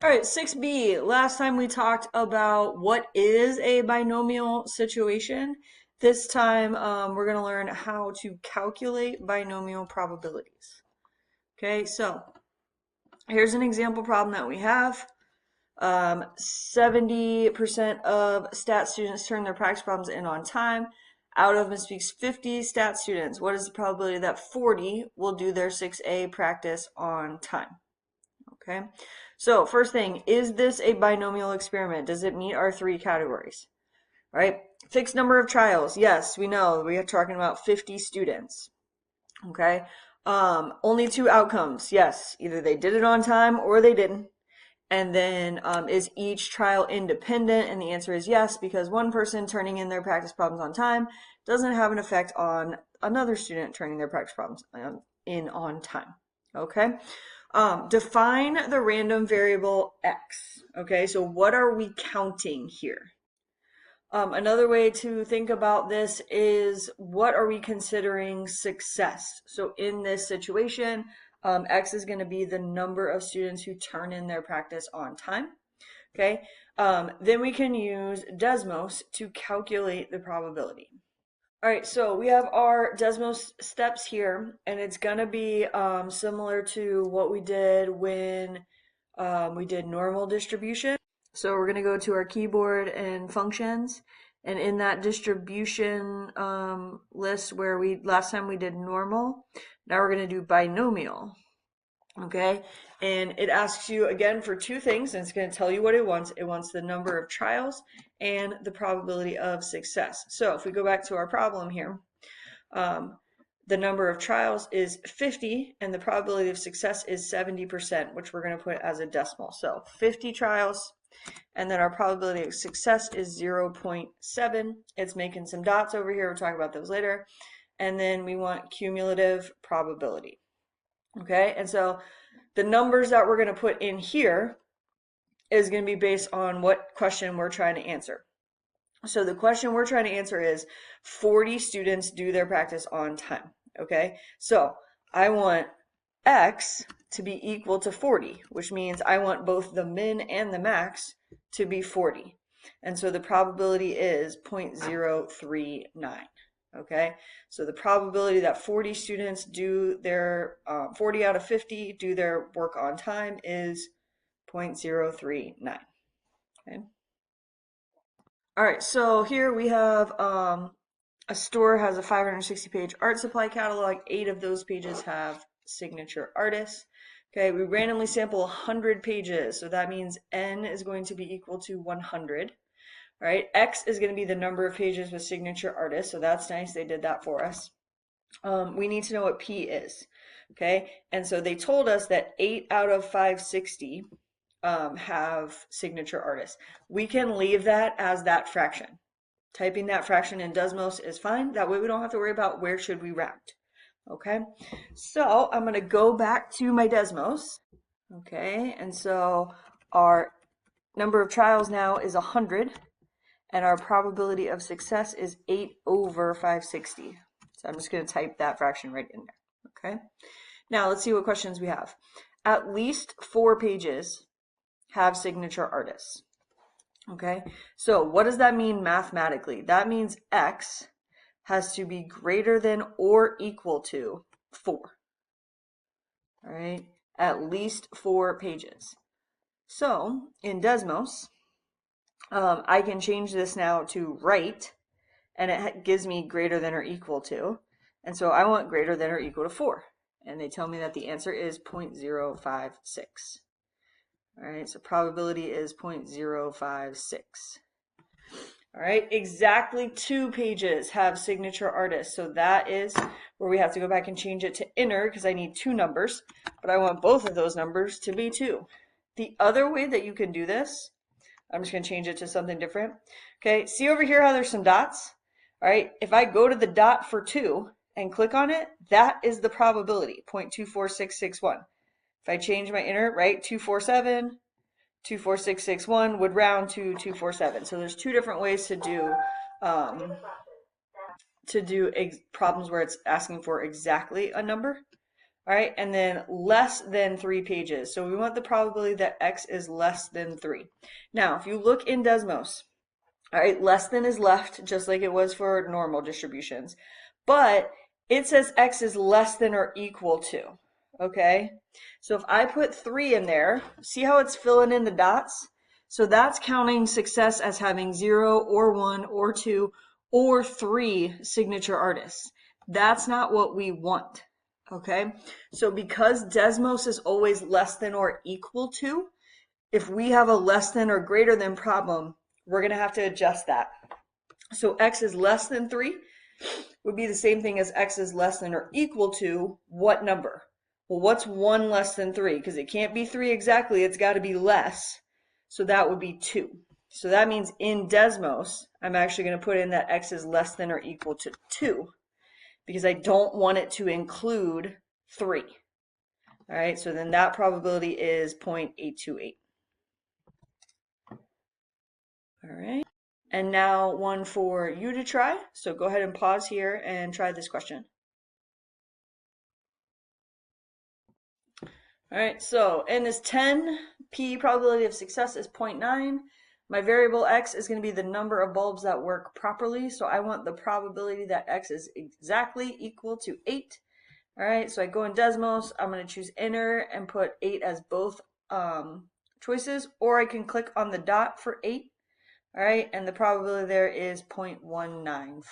All right, 6B. Last time we talked about what is a binomial situation. This time we're going to learn how to calculate binomial probabilities. Okay, so here's an example problem that we have. 70% of stat students turn their practice problems in on time. Out of speaks 50 stat students. What is the probability that 40 will do their 6A practice on time? Okay, so first thing, is this a binomial experiment? Does it meet our three categories? All right, fixed number of trials. Yes, we know we are talking about 50 students. Okay, only two outcomes. Yes, either they did it on time or they didn't. And then is each trial independent? And the answer is yes, because one person turning in their practice problems on time doesn't have an effect on another student turning their practice problems in on time. Okay. Define the random variable x. Okay, so what are we counting here? Another way to think about this is what are we considering success? So in this situation, x is going to be the number of students who turn in their practice on time. Okay, then we can use Desmos to calculate the probability. All right, so we have our Desmos steps here, and it's going to be similar to what we did when we did normal distribution. So we're going to go to our keyboard and functions, and in that distribution list where last time we did normal, now we're going to do binomial. Okay, and it asks you again for two things, and it's going to tell you what it wants. It wants the number of trials and the probability of success. So if we go back to our problem here, the number of trials is 50 and the probability of success is 70%, which we're going to put as a decimal. So 50 trials, and then our probability of success is 0.7. It's making some dots over here. We'll talk about those later. And then we want cumulative probability. Okay, and so the numbers that we're going to put in here is going to be based on what question we're trying to answer. So the question we're trying to answer is 40 students do their practice on time. Okay, so I want x to be equal to 40, which means I want both the min and the max to be 40. And so the probability is 0.039. Okay, so the probability that 40 students do their 40 out of 50 do their work on time is 0.039. Okay. All right, so here we have a store has a 560-page art supply catalog. 8 of those pages have signature artists. Okay, we randomly sample 100 pages, so that means n is going to be equal to 100. All right, x is going to be the number of pages with signature artists, so that's nice. They did that for us. We need to know what p is. Okay, and so they told us that 8 out of 560 have signature artists. We can leave that as that fraction. Typing that fraction in Desmos is fine. That way we don't have to worry about where should we round. Okay, so I'm going to go back to my Desmos. Okay, and so our number of trials now is 100, and our probability of success is 8 over 560. So I'm just going to type that fraction right in there. Okay, now let's see what questions we have. At least 4 pages have signature artists. Okay, so what does that mean mathematically? That means x has to be greater than or equal to 4. All right, at least 4 pages. So in Desmos, I can change this now to right, and it gives me greater than or equal to. And so I want greater than or equal to 4. And they tell me that the answer is 0.056. All right, so probability is 0.056. All right, exactly 2 pages have signature artists. So that is where we have to go back and change it to inner because I need 2 numbers, but I want both of those numbers to be 2. The other way that you can do this, I'm just going to change it to something different. Okay, see over here how there's some dots? All right, if I go to the dot for 2 and click on it, that is the probability, 0.24661. If I change my inner, right, 247, 24661 would round to 247. So there's 2 different ways to do problems where it's asking for exactly a number. All right, and then less than 3 pages. So we want the probability that x is less than 3. Now, if you look in Desmos, all right, less than is left, just like it was for normal distributions. But it says x is less than or equal to, okay? So if I put 3 in there, see how it's filling in the dots? So that's counting success as having 0 or 1 or 2 or 3 signature artists. That's not what we want, okay? So because Desmos is always less than or equal to, if we have a less than or greater than problem, we're going to have to adjust that. So x is less than 3 would be the same thing as x is less than or equal to what number? Well, what's 1 less than 3? Because it can't be 3 exactly, it's got to be less. So that would be 2. So that means in Desmos, I'm actually going to put in that x is less than or equal to 2 because I don't want it to include 3. All right, so then that probability is 0.828. All right. And now one for you to try. So go ahead and pause here and try this question. All right, so in this 10, P probability of success is 0.9. My variable x is going to be the number of bulbs that work properly. So I want the probability that x is exactly equal to 8. All right, so I go in Desmos. I'm going to choose enter and put 8 as both choices, or I can click on the dot for 8. All right, and the probability there is 0.194.